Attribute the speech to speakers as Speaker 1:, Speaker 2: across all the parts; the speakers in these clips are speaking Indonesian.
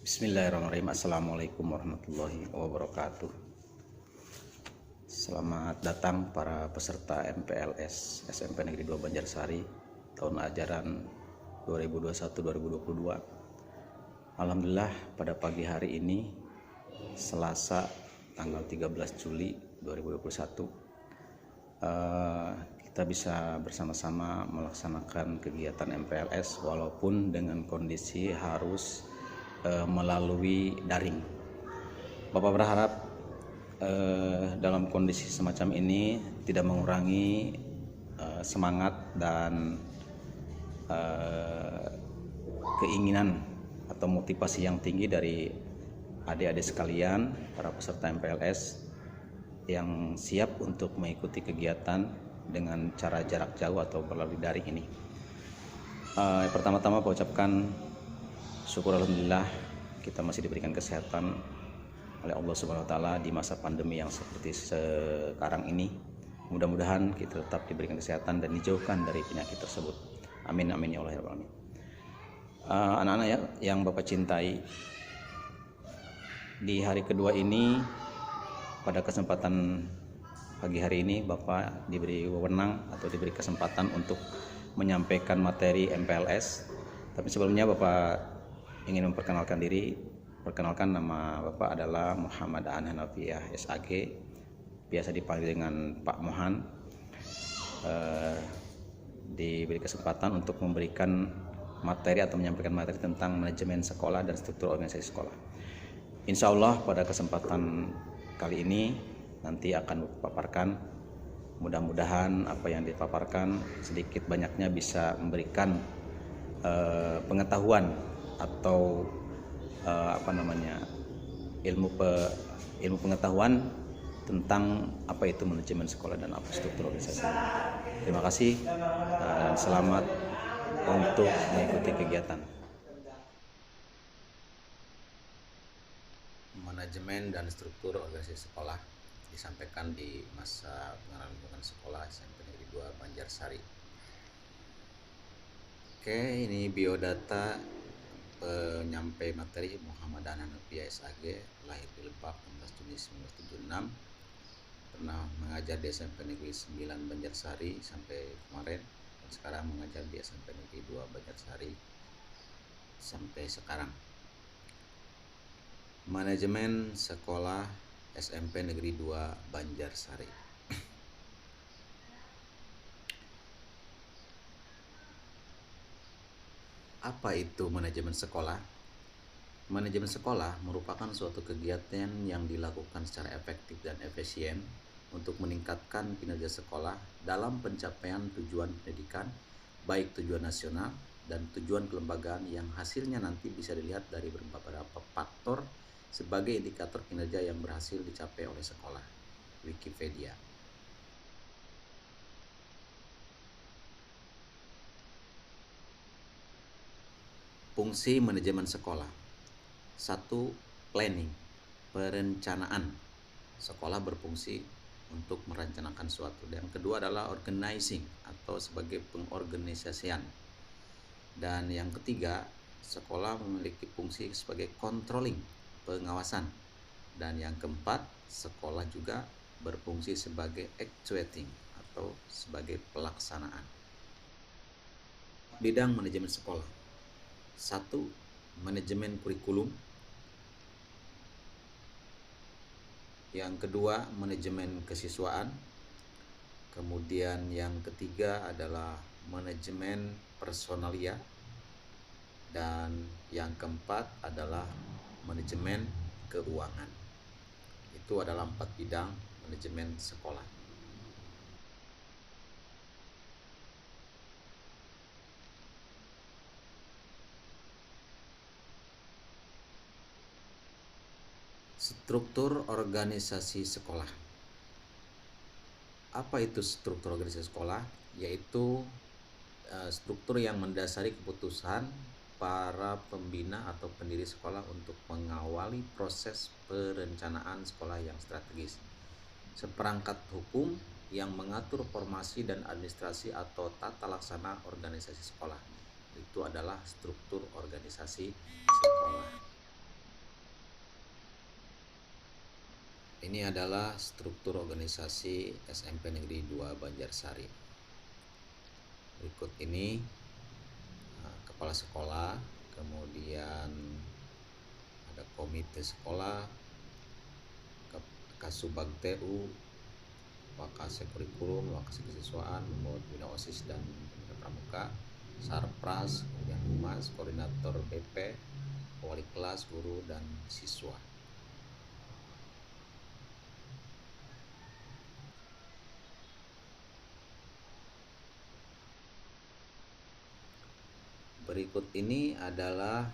Speaker 1: Bismillahirrahmanirrahim. Assalamualaikum warahmatullahi wabarakatuh. Selamat datang para peserta MPLS SMP Negeri 2 Banjarsari tahun ajaran 2021-2022. Alhamdulillah pada pagi hari ini Selasa tanggal 13 Juli 2021 kita bisa bersama-sama melaksanakan kegiatan MPLS walaupun dengan kondisi harus melalui daring. Bapak berharap dalam kondisi semacam ini tidak mengurangi semangat dan keinginan atau motivasi yang tinggi dari adik-adik sekalian, para peserta MPLS yang siap untuk mengikuti kegiatan dengan cara jarak jauh atau melalui daring ini. Pertama-tama saya ucapkan syukur alhamdulillah kita masih diberikan kesehatan oleh Allah Subhanahu wa taala di masa pandemi yang seperti sekarang ini. Mudah-mudahan kita tetap diberikan kesehatan dan dijauhkan dari penyakit tersebut. Amin amin ya Allah ya Rabbal alamin. Anak-anak yang Bapak cintai, di hari kedua ini pada kesempatan pagi hari ini Bapak diberi wewenang atau diberi kesempatan untuk menyampaikan materi MPLS. Tapi sebelumnya Bapak ingin memperkenalkan diri. Perkenalkan, nama Bapak adalah Muhammad Aan Hanafiyah SAG, biasa dipanggil dengan Pak Mohan. Diberi kesempatan untuk memberikan materi atau menyampaikan materi tentang manajemen sekolah dan struktur organisasi sekolah. Insya Allah pada kesempatan kali ini nanti akan paparkan. Mudah-mudahan apa yang dipaparkan sedikit banyaknya bisa memberikan pengetahuan atau ilmu pengetahuan tentang apa itu manajemen sekolah dan apa struktur organisasi. Terima kasih dan selamat untuk mengikuti kegiatan. Manajemen dan struktur organisasi sekolah disampaikan di masa pengenalan lingkungan sekolah SMP Negeri 2 Banjarsari. Oke, ini biodata penyampai materi Muhammad Aan Hanafiyah SAG, lahir di Lebak 16 Juni 1976, pernah mengajar di SMP Negeri 9 Banjarsari sampai kemarin, dan sekarang mengajar di SMP Negeri 2 Banjarsari sampai sekarang. Manajemen sekolah SMP Negeri 2 Banjarsari. Apa itu manajemen sekolah? Manajemen sekolah merupakan suatu kegiatan yang dilakukan secara efektif dan efisien untuk meningkatkan kinerja sekolah dalam pencapaian tujuan pendidikan, baik tujuan nasional dan tujuan kelembagaan yang hasilnya nanti bisa dilihat dari beberapa faktor sebagai indikator kinerja yang berhasil dicapai oleh sekolah. Wikipedia. Fungsi manajemen sekolah. 1. Planning, perencanaan. Sekolah berfungsi untuk merencanakan suatu. Yang kedua adalah organizing atau sebagai pengorganisasian. Dan yang ketiga, sekolah memiliki fungsi sebagai controlling, pengawasan. Dan yang keempat, sekolah juga berfungsi sebagai actuating atau sebagai pelaksanaan. Bidang manajemen sekolah. 1. Manajemen kurikulum. Yang kedua, manajemen kesiswaan. Kemudian yang ketiga adalah manajemen personalia. Dan yang keempat adalah manajemen keuangan. Itu adalah 4 bidang manajemen sekolah. Struktur organisasi sekolah. Apa itu struktur organisasi sekolah? Yaitu struktur yang mendasari keputusan para pembina atau pendiri sekolah untuk mengawali proses perencanaan sekolah yang strategis. Seperangkat hukum yang mengatur formasi dan administrasi atau tata laksana organisasi sekolah. Itu adalah struktur organisasi sekolah. Ini adalah struktur organisasi SMP Negeri 2 Banjarsari. Berikut ini kepala sekolah, kemudian ada komite sekolah, Kasubag TU, Wakase Kurikulum, Wakase Kesiswaan, Membawa Bina OSIS dan Pembina Pramuka, Sarpras, kemudian Humas, Koordinator BP, wali kelas, guru, dan siswa. Berikut ini adalah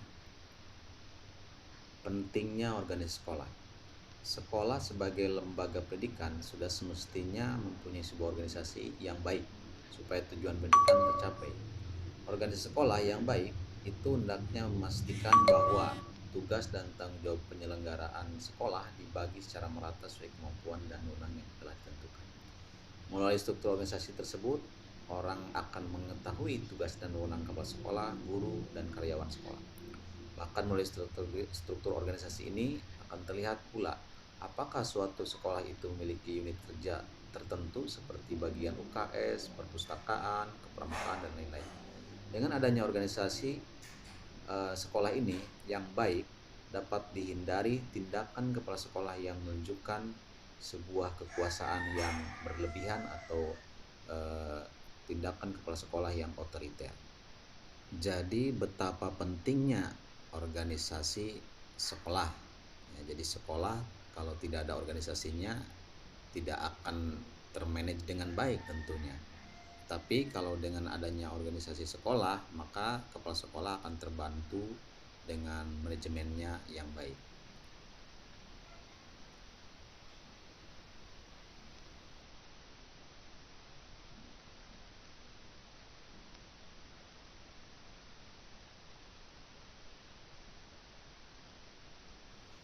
Speaker 1: pentingnya organisasi sekolah. Sekolah sebagai lembaga pendidikan sudah semestinya mempunyai sebuah organisasi yang baik supaya tujuan pendidikan tercapai. Organisasi sekolah yang baik itu hendaknya memastikan bahwa tugas dan tanggung jawab penyelenggaraan sekolah dibagi secara merata sesuai kemampuan dan wewenang yang telah ditentukan. Melalui struktur organisasi tersebut, orang akan mengetahui tugas dan wewenang kepala sekolah, guru, dan karyawan sekolah. Bahkan melalui struktur organisasi ini akan terlihat pula apakah suatu sekolah itu memiliki unit kerja tertentu seperti bagian UKS, perpustakaan, kepramukaan, dan lain-lain. Dengan adanya organisasi sekolah ini yang baik, dapat dihindari tindakan kepala sekolah yang menunjukkan sebuah kekuasaan yang berlebihan atau tindakan kepala sekolah yang otoriter. Jadi betapa pentingnya organisasi sekolah. Ya, jadi sekolah kalau tidak ada organisasinya tidak akan termanage dengan baik tentunya. Tapi kalau dengan adanya organisasi sekolah, maka kepala sekolah akan terbantu dengan manajemennya yang baik.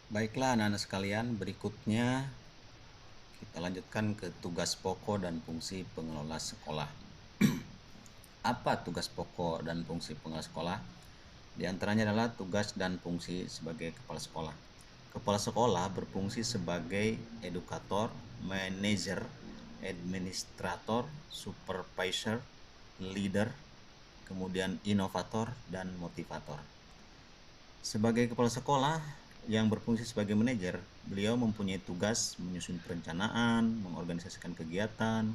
Speaker 1: Baiklah anak-anak sekalian, berikutnya kita lanjutkan ke tugas pokok dan fungsi pengelola sekolah. Apa tugas pokok dan fungsi pengelola sekolah? Di antaranya adalah tugas dan fungsi sebagai kepala sekolah. Kepala sekolah berfungsi sebagai edukator, manajer, administrator, supervisor, leader, kemudian inovator, dan motivator. Sebagai kepala sekolah yang berfungsi sebagai manajer, beliau mempunyai tugas menyusun perencanaan, mengorganisasikan kegiatan,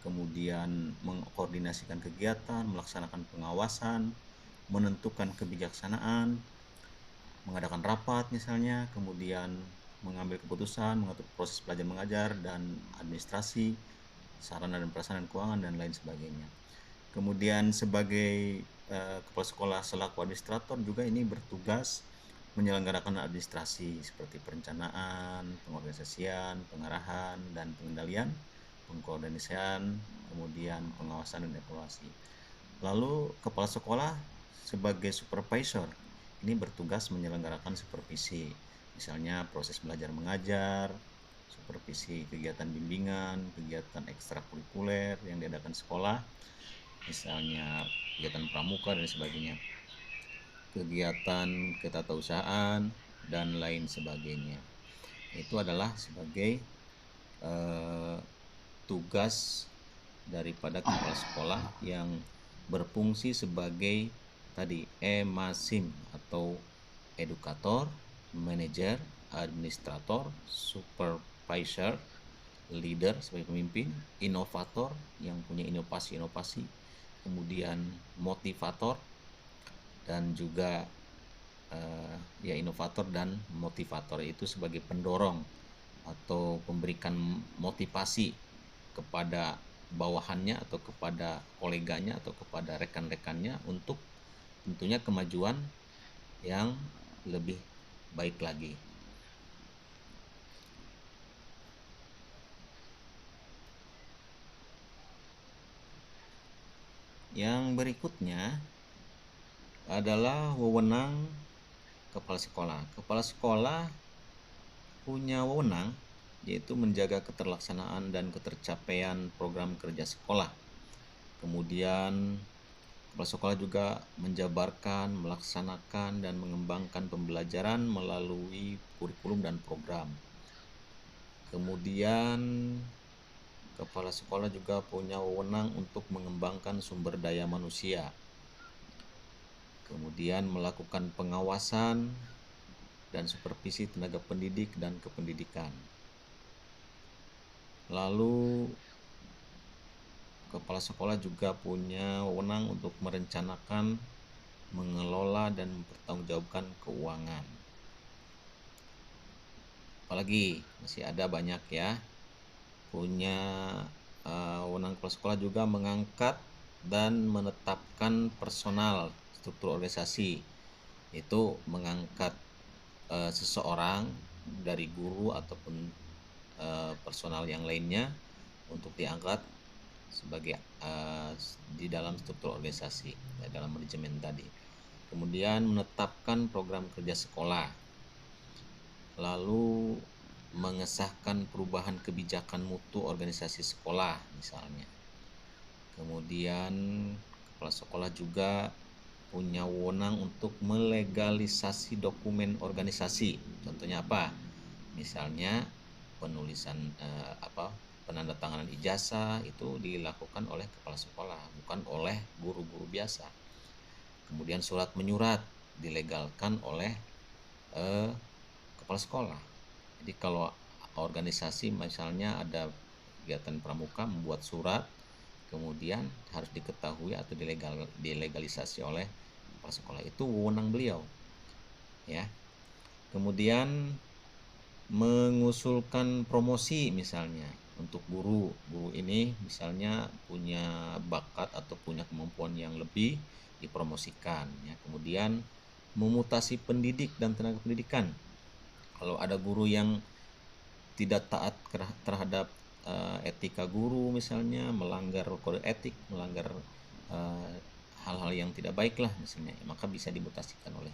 Speaker 1: kemudian mengkoordinasikan kegiatan, melaksanakan pengawasan, menentukan kebijaksanaan, mengadakan rapat misalnya, kemudian mengambil keputusan, mengatur proses belajar mengajar dan administrasi, sarana dan prasarana keuangan dan lain sebagainya. Kemudian sebagai kepala sekolah selaku administrator juga ini bertugas menyelenggarakan administrasi seperti perencanaan, pengorganisasian, pengarahan dan pengendalian, pengkoordinasian, kemudian pengawasan dan evaluasi. Lalu kepala sekolah sebagai supervisor ini bertugas menyelenggarakan supervisi, misalnya proses belajar mengajar, supervisi kegiatan bimbingan, kegiatan ekstrakurikuler yang diadakan sekolah, misalnya kegiatan pramuka dan sebagainya, kegiatan ketatausahaan dan lain sebagainya. Itu adalah sebagai tugas daripada kepala sekolah yang berfungsi sebagai tadi EMASIM atau edukator, manajer, administrator, supervisor, leader sebagai pemimpin, inovator yang punya inovasi-inovasi, kemudian motivator dan juga ya inovator dan motivator itu sebagai pendorong atau memberikan motivasi kepada bawahannya atau kepada koleganya atau kepada rekan-rekannya untuk tentunya kemajuan yang lebih baik lagi. Yang berikutnya adalah wewenang kepala sekolah. Kepala sekolah punya wewenang yaitu menjaga keterlaksanaan dan ketercapaian program kerja sekolah. Kemudian kepala sekolah juga menjabarkan, melaksanakan, dan mengembangkan pembelajaran melalui kurikulum dan program.
Speaker 2: Kemudian kepala sekolah juga punya wewenang untuk mengembangkan sumber daya manusia. Kemudian melakukan pengawasan dan supervisi tenaga pendidik dan kependidikan. Lalu kepala sekolah juga punya wewenang untuk merencanakan, mengelola dan mempertanggungjawabkan keuangan. Apalagi masih ada banyak ya. Punya wewenang kepala sekolah juga mengangkat dan menetapkan personal struktur organisasi. Itu mengangkat seseorang dari guru ataupun personal yang lainnya untuk diangkat sebagai di dalam struktur organisasi, dalam manajemen tadi. Kemudian menetapkan program kerja sekolah, lalu mengesahkan perubahan kebijakan mutu organisasi sekolah misalnya. Kemudian kepala sekolah juga punya wewenang untuk melegalisasi dokumen organisasi. Contohnya apa? Misalnya penulisan penandatanganan ijazah itu dilakukan oleh kepala sekolah, bukan oleh guru-guru biasa. Kemudian surat menyurat dilegalkan oleh kepala sekolah. Jadi kalau organisasi misalnya ada kegiatan pramuka membuat surat, kemudian harus diketahui atau dilegalisasi oleh kepala sekolah, itu wewenang beliau ya. Kemudian mengusulkan promosi misalnya untuk guru ini misalnya punya bakat atau punya kemampuan yang lebih, dipromosikan ya. Kemudian memutasi pendidik dan tenaga pendidikan. Kalau ada guru yang tidak taat terhadap etika guru misalnya, melanggar kode etik, melanggar hal-hal yang tidak baik lah misalnya, maka bisa dimutasikan oleh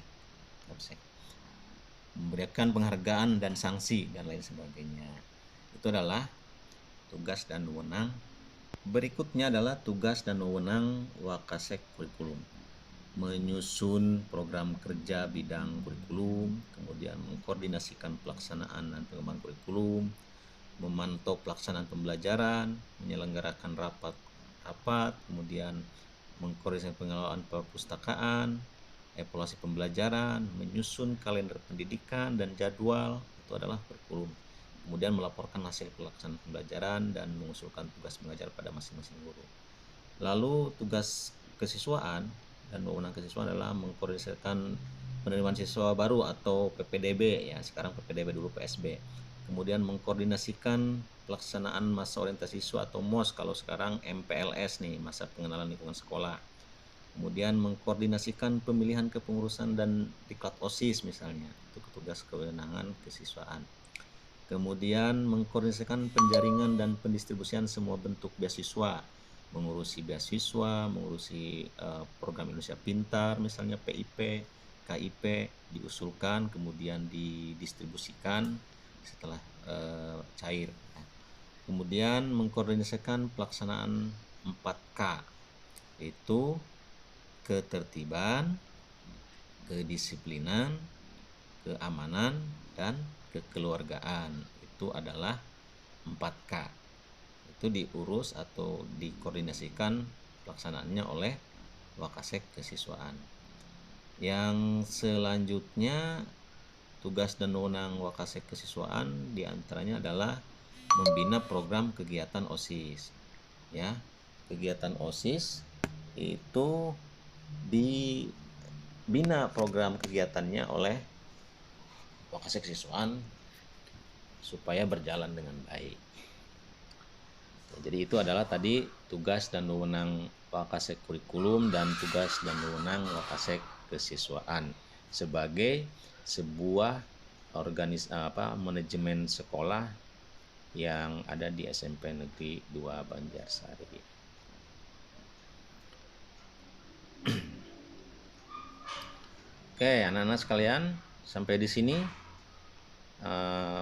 Speaker 2: Kapsek. Memberikan penghargaan dan sanksi dan lain sebagainya. Itu adalah tugas dan wewenang. Berikutnya adalah tugas dan wewenang Wakasek Kurikulum. Menyusun program kerja bidang kurikulum, kemudian mengkoordinasikan pelaksanaan dan pengembangan kurikulum, memantau pelaksanaan pembelajaran, menyelenggarakan rapat, kemudian mengkoordinasikan pengelolaan perpustakaan, evaluasi pembelajaran, menyusun kalender pendidikan dan jadwal, itu adalah kurikulum. Kemudian melaporkan hasil pelaksanaan pembelajaran dan mengusulkan tugas mengajar pada masing-masing guru. Lalu tugas kesiswaan dan wewenang kesiswaan adalah mengkoordinasikan penerimaan siswa baru atau PPDB ya, sekarang PPDB dulu PSB. Kemudian mengkoordinasikan pelaksanaan masa orientasi siswa atau MOS, kalau sekarang MPLS nih, masa pengenalan lingkungan sekolah. Kemudian mengkoordinasikan pemilihan kepengurusan dan diklat OSIS misalnya, itu tugas kewenangan kesiswaan. Kemudian mengkoordinasikan penjaringan dan pendistribusian semua bentuk beasiswa, mengurusi beasiswa, mengurusi program Indonesia Pintar misalnya PIP, KIP diusulkan kemudian didistribusikan setelah cair. Kemudian mengkoordinasikan pelaksanaan 4K, itu ketertiban, kedisiplinan, keamanan, dan kekeluargaan. Itu adalah 4K. Itu diurus atau dikoordinasikan pelaksanaannya oleh Wakasek Kesiswaan. Yang selanjutnya tugas dan wewenang Wakasek Kesiswaan diantaranya adalah membina program kegiatan OSIS. Ya, kegiatan OSIS itu dibina program kegiatannya oleh Wakasek Kesiswaan supaya berjalan dengan baik. Jadi itu adalah tadi tugas dan wewenang Wakasek Kurikulum dan tugas dan wewenang Wakasek Kesiswaan sebagai sebuah manajemen sekolah yang ada di SMP Negeri 2 Banjarsari. Oke, anak-anak sekalian, sampai di sini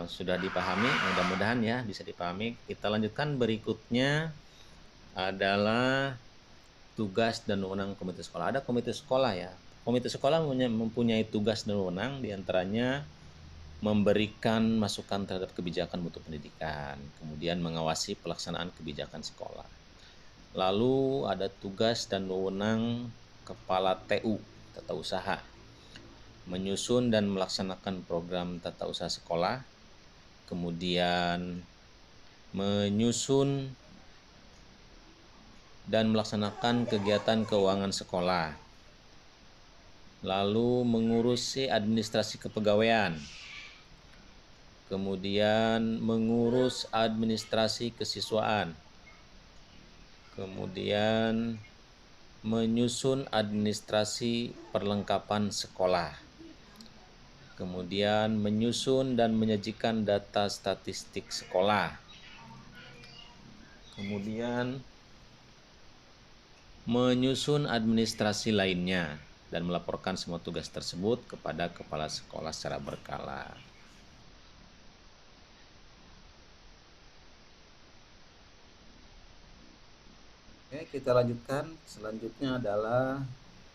Speaker 2: sudah dipahami, mudah-mudahan ya bisa dipahami. Kita lanjutkan, berikutnya adalah tugas dan wewenang komite sekolah. Ada komite sekolah ya. Komite sekolah mempunyai tugas dan wewenang, diantaranya memberikan masukan terhadap kebijakan mutu pendidikan, kemudian mengawasi pelaksanaan kebijakan sekolah. Lalu ada tugas dan wewenang Kepala TU, Tata Usaha, menyusun dan melaksanakan program tata usaha sekolah, kemudian menyusun dan melaksanakan kegiatan keuangan sekolah, lalu mengurusi administrasi kepegawaian, kemudian mengurus administrasi kesiswaan, kemudian menyusun administrasi perlengkapan sekolah, kemudian menyusun dan menyajikan data statistik sekolah, kemudian menyusun administrasi lainnya, dan melaporkan semua tugas tersebut kepada kepala sekolah secara berkala.
Speaker 1: Oke, kita lanjutkan. Selanjutnya adalah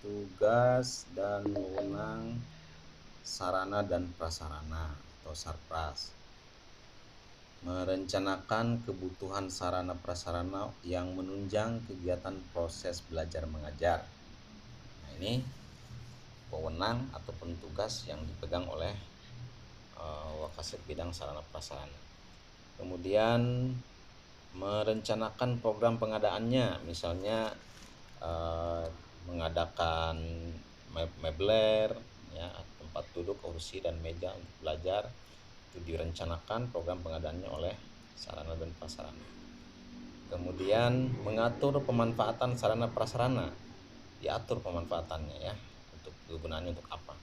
Speaker 1: tugas dan wewenang sarana dan prasarana atau sarpras. Merencanakan kebutuhan sarana prasarana yang menunjang kegiatan proses belajar mengajar. Nah, ini wewenang ataupun tugas yang dipegang oleh Wakasek bidang sarana prasarana. Kemudian merencanakan program pengadaannya, misalnya mengadakan mebler, ya, tempat duduk, kursi dan meja untuk belajar. Itu direncanakan program pengadaannya oleh sarana dan prasarana. Kemudian mengatur pemanfaatan sarana prasarana, diatur pemanfaatannya, ya, untuk kegunaannya untuk apa,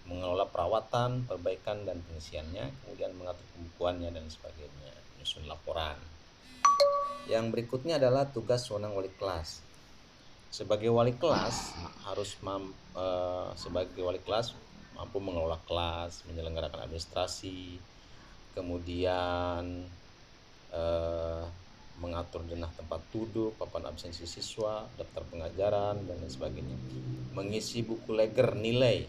Speaker 1: mengelola perawatan, perbaikan dan pengisiannya, kemudian mengatur pembukuannya dan sebagainya, menyusun laporan. Yang berikutnya adalah tugas wewenang wali kelas. Sebagai wali kelas mampu mengelola kelas, menyelenggarakan administrasi, kemudian mengatur denah tempat duduk, papan absensi siswa, daftar pengajaran dan lain sebagainya, mengisi buku leger nilai,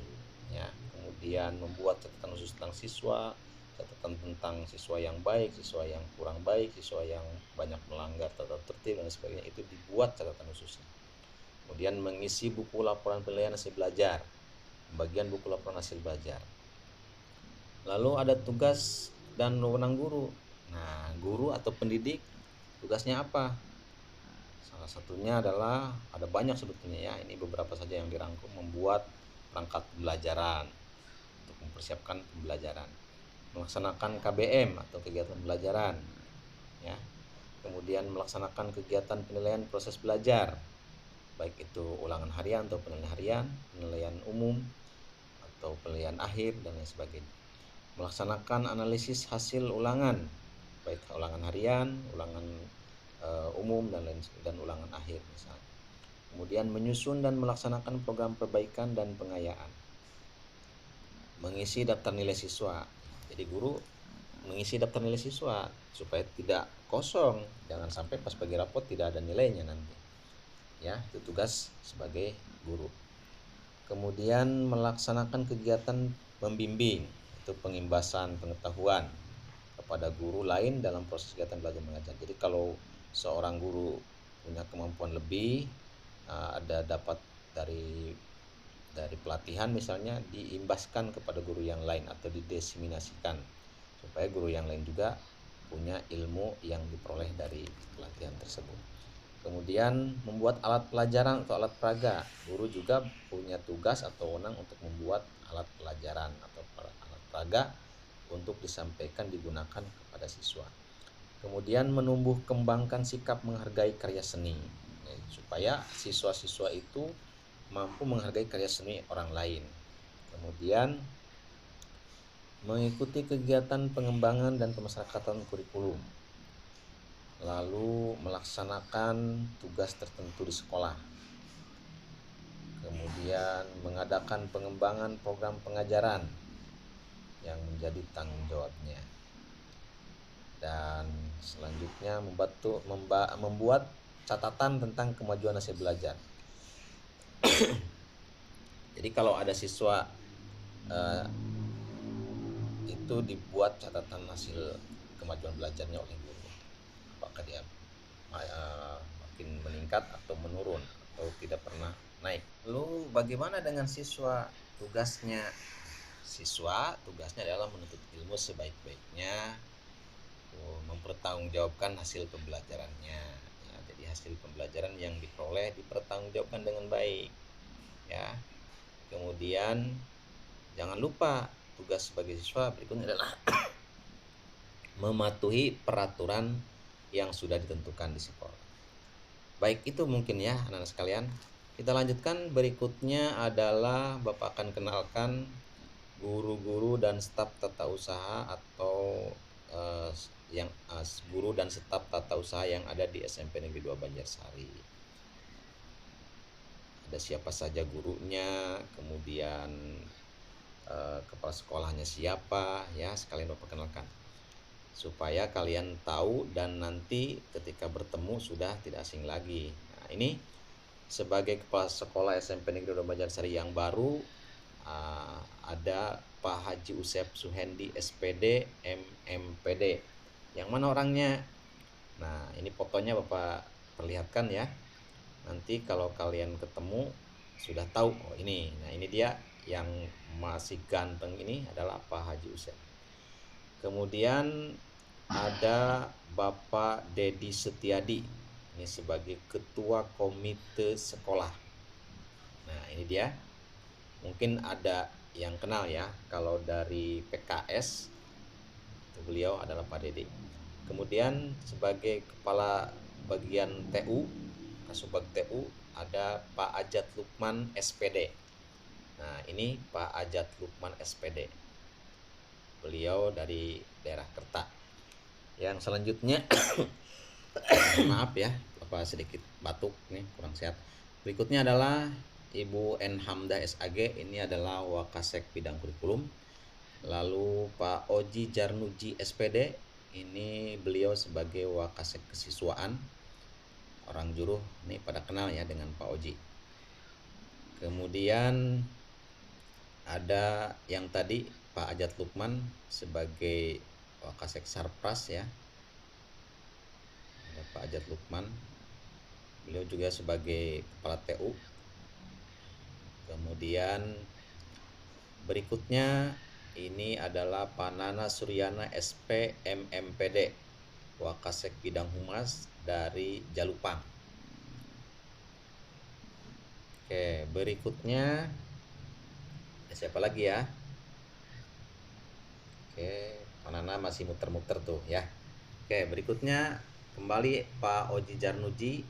Speaker 1: ya, kemudian membuat catatan khusus tentang siswa, catatan tentang siswa yang baik, siswa yang kurang baik, siswa yang banyak melanggar tata tertib dan sebagainya, itu dibuat catatan khususnya. Kemudian mengisi buku laporan penilaian hasil belajar, pembagian buku laporan hasil belajar. Lalu ada tugas dan wewenang guru. Nah, guru atau pendidik tugasnya apa? Salah satunya adalah, ada banyak sebetulnya, ya, ini beberapa saja yang dirangkum: membuat perangkat pembelajaran untuk mempersiapkan pembelajaran, melaksanakan KBM atau kegiatan pembelajaran, ya, kemudian melaksanakan kegiatan penilaian proses belajar, baik itu ulangan harian atau penilaian harian, penilaian umum atau penilaian akhir dan lain sebagainya. Melaksanakan analisis hasil ulangan, baik ulangan harian, ulangan umum dan ulangan akhir misalnya. Kemudian menyusun dan melaksanakan program perbaikan dan pengayaan. Mengisi daftar nilai siswa. Jadi guru mengisi daftar nilai siswa supaya tidak kosong, jangan sampai pas bagi rapot tidak ada nilainya nanti. Ya, itu tugas sebagai guru. Kemudian melaksanakan kegiatan membimbing, itu pengimbasan pengetahuan kepada guru lain dalam proses kegiatan belajar mengajar. Jadi kalau seorang guru punya kemampuan lebih, ada dapat dari pelatihan misalnya, diimbaskan kepada guru yang lain atau didiseminasikan supaya guru yang lain juga punya ilmu yang diperoleh dari pelatihan tersebut. Kemudian membuat alat pelajaran atau alat peraga. Guru juga punya tugas atau wewenang untuk membuat alat pelajaran atau alat peraga untuk disampaikan, digunakan kepada siswa. Kemudian menumbuh kembangkan sikap menghargai karya seni, ya, supaya siswa-siswa itu mampu menghargai karya seni orang lain. Kemudian mengikuti kegiatan pengembangan dan pemasyarakatan kurikulum, lalu melaksanakan tugas tertentu di sekolah, kemudian mengadakan pengembangan program pengajaran yang menjadi tanggung jawabnya, dan selanjutnya membuat catatan tentang kemajuan hasil belajar. Jadi kalau ada siswa itu dibuat catatan hasil kemajuan belajarnya oleh guru. Apakah dia makin meningkat atau menurun atau tidak pernah naik. Lalu bagaimana dengan siswa? Tugasnya adalah menuntut ilmu sebaik-baiknya, mempertanggungjawabkan hasil pembelajarannya. Ya, jadi hasil pembelajaran yang diperoleh dipertanggungjawabkan dengan baik. Ya, kemudian jangan lupa tugas sebagai siswa berikutnya adalah mematuhi peraturan yang sudah ditentukan di sekolah. Baik, itu mungkin ya anak-anak sekalian. Kita lanjutkan, berikutnya adalah Bapak akan kenalkan guru-guru dan staf tata usaha atau guru dan staf tata usaha yang ada di SMP Negeri 2 Banjarsari. Ada siapa saja gurunya, kemudian kepala sekolahnya siapa, ya sekalian Bapak kenalkan supaya kalian tahu dan nanti ketika bertemu sudah tidak asing lagi. Nah, ini sebagai kepala sekolah SMP Negeri 2 Banjarsari yang baru ada Pak Haji Usep Suhendi SPD MMPD. Yang mana orangnya? Nah, ini fotonya Bapak perlihatkan ya. Nanti kalau kalian ketemu sudah tahu, oh ini. Nah, ini dia yang masih ganteng ini adalah Pak Haji Usep. Kemudian ada Bapak Dedi Setiadi, ini sebagai ketua komite sekolah. Nah, ini dia. Mungkin ada yang kenal ya, kalau dari PKS itu beliau adalah Pak Dedi. Kemudian sebagai kepala bagian TU, Kasubag TU, ada Pak Ajat Lukman SPD. Nah, ini Pak Ajat Lukman SPD. Beliau dari daerah Kerta. Yang selanjutnya maaf ya, Bapak sedikit batuk nih, kurang sehat. Berikutnya adalah Ibu N Hamdah SAG, ini adalah Wakasek bidang kurikulum. Lalu Pak Oji Jarnuji SPD, ini beliau sebagai Wakasek kesiswaan. Orang Juruh ini pada kenal ya dengan Pak Oji. Kemudian ada yang tadi Pak Ajat Lukman sebagai Wakasek Sarpras ya. Ada Pak Ajat Lukman. Beliau juga sebagai kepala TU. Kemudian berikutnya ini adalah Pak Nana Suryana SP MMPD, Wakasek bidang humas dari Jalupang. Oke, berikutnya siapa lagi ya? Oke, Pak Nana masih muter-muter tuh ya. Oke, berikutnya kembali Pak Oji Jarnuji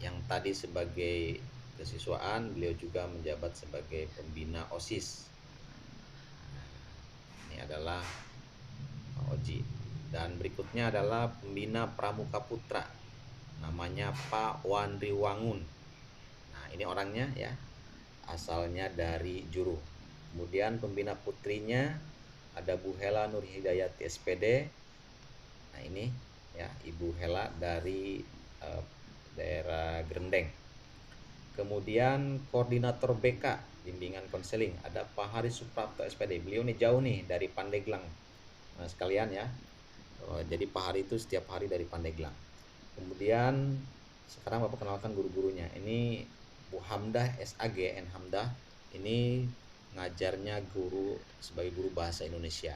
Speaker 1: yang tadi sebagai kesiswaan, beliau juga menjabat sebagai pembina OSIS. Ini adalah Pak Oji. Dan berikutnya adalah pembina Pramuka Putra, namanya Pak Wandri Wangun. Nah, ini orangnya ya, asalnya dari Juru. Kemudian pembina putrinya ada Bu Hela Nur Hidayati SPD. Nah, ini ya Ibu Hela dari daerah Grendeng. Kemudian koordinator BK bimbingan konseling ada Pak Haris Suprapto SPD. Beliau nih jauh nih dari Pandeglang. Nah, sekalian ya. Jadi Pak Hari itu setiap hari dari Pandeglang. Kemudian sekarang Bapak kenalkan guru-gurunya. Ini Bu Hamdah SAG N Hamdah. Ini ngajarnya sebagai guru bahasa Indonesia.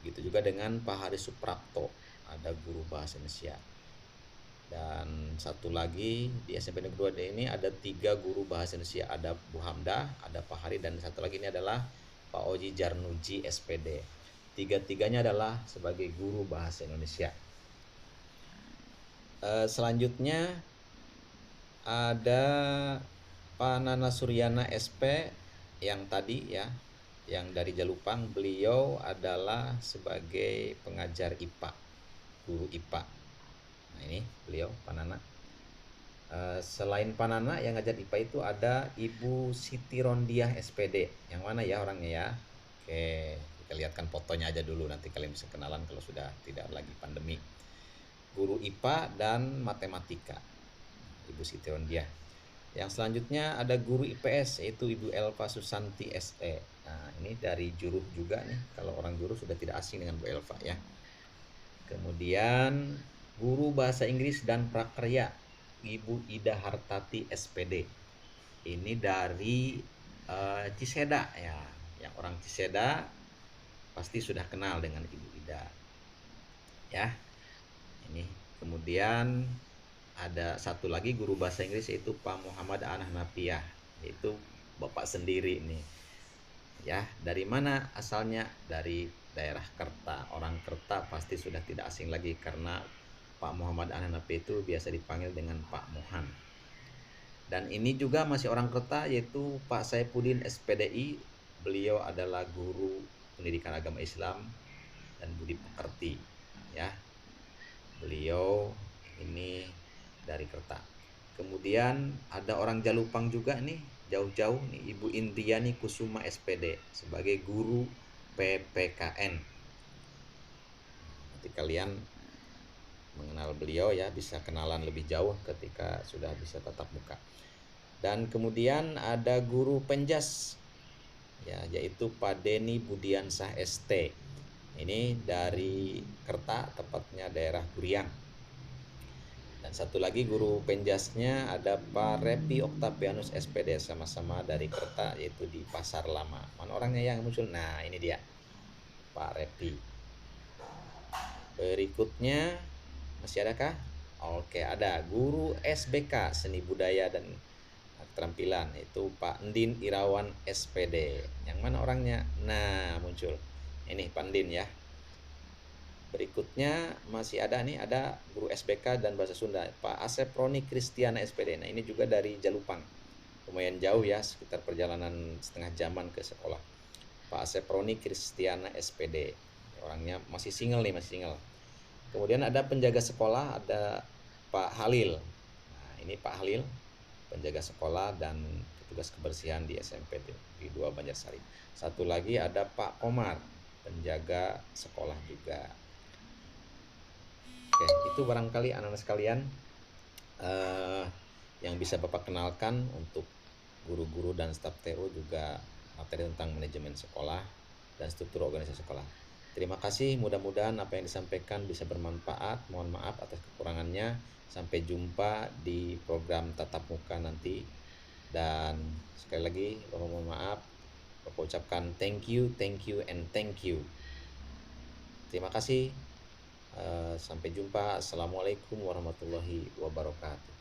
Speaker 1: Gitu juga dengan Pak Haris Suprapto, ada guru bahasa Indonesia. Dan satu lagi di SMP Negeri 2 ini ada 3 guru bahasa Indonesia, ada Bu Hamdah, ada Pak Hari, dan satu lagi ini adalah Pak Oji Jarnuji SPD. Tiga-tiganya adalah sebagai guru bahasa Indonesia. Selanjutnya ada Pak Nana Suryana SP yang tadi ya, yang dari Jalupang. Beliau adalah sebagai pengajar IPA, guru IPA. Nah, ini beliau Pak Nana. Selain Pak Nana yang ngajar IPA itu ada Ibu Siti Rondiah SPD. Yang mana ya orangnya ya? Oke, kita lihatkan fotonya aja dulu, nanti kalian bisa kenalan kalau sudah tidak lagi pandemi. Guru IPA dan matematika, Ibu Siti Rondiah. Yang selanjutnya ada guru IPS yaitu Ibu Elva Susanti SE. Nah, ini dari Juruh juga nih. Kalau orang Juruh sudah tidak asing dengan Bu Elva ya. Kemudian guru bahasa Inggris dan prakerja Ibu Ida Hartati SPD. Ini dari Ciseda ya. Yang orang Ciseda pasti sudah kenal dengan Ibu Ida. Ya. Ini kemudian ada satu lagi guru bahasa Inggris yaitu Pak Muhammad Anah Napiah, yaitu Bapak sendiri nih. Ya, dari mana asalnya? Dari daerah Kerta. Orang Kerta pasti sudah tidak asing lagi karena Pak Muhammad Anah Napiah itu biasa dipanggil dengan Pak Mohan. Dan ini juga masih orang Kerta yaitu Pak Saifuddin SPDI. Beliau adalah guru pendidikan agama Islam dan budi pekerti ya. Beliau ini dari Kerta. Kemudian ada orang Jalupang juga nih, jauh-jauh nih, Ibu Indriani Kusuma SPD sebagai guru PPKN. Nanti kalian mengenal beliau ya, bisa kenalan lebih jauh ketika sudah bisa tatap muka. Dan kemudian ada guru penjas ya, yaitu Pak Deni Budiansah ST. Ini dari Kerta, tepatnya daerah Guriang. Dan satu lagi guru penjasnya ada Pak Repi Oktavianus SPD, sama-sama dari Kerta, yaitu di Pasar Lama. Mana orangnya yang muncul? Nah, ini dia Pak Repi. Berikutnya masih adakah? Oke, ada guru SBK Seni Budaya dan Keterampilan, itu Pak Ndin Irawan SPD. Yang mana orangnya? Nah, muncul. Ini Pak Ndin ya. Berikutnya masih ada nih, ada guru SBK dan bahasa Sunda Pak Asep Roni Kristiana SPD. Nah, ini juga dari Jalupang. Lumayan jauh ya, sekitar perjalanan setengah jaman ke sekolah. Pak Asep Roni Kristiana SPD. Orangnya masih single nih, masih single. Kemudian ada penjaga sekolah, ada Pak Halil. Nah, ini Pak Halil, penjaga sekolah dan petugas kebersihan di SMP di 2 Banjarsari. Satu lagi ada Pak Komar, penjaga sekolah juga. Oke, itu barangkali anak-anak sekalian yang bisa Bapak kenalkan untuk guru-guru dan staf TU, juga materi tentang manajemen sekolah dan struktur organisasi sekolah. Terima kasih, mudah-mudahan apa yang disampaikan bisa bermanfaat. Mohon maaf atas kekurangannya. Sampai jumpa di program tatap muka nanti. Dan sekali lagi, Bapak mohon maaf. Bapak ucapkan thank you, and thank you. Terima kasih. Sampai jumpa. Assalamualaikum warahmatullahi wabarakatuh.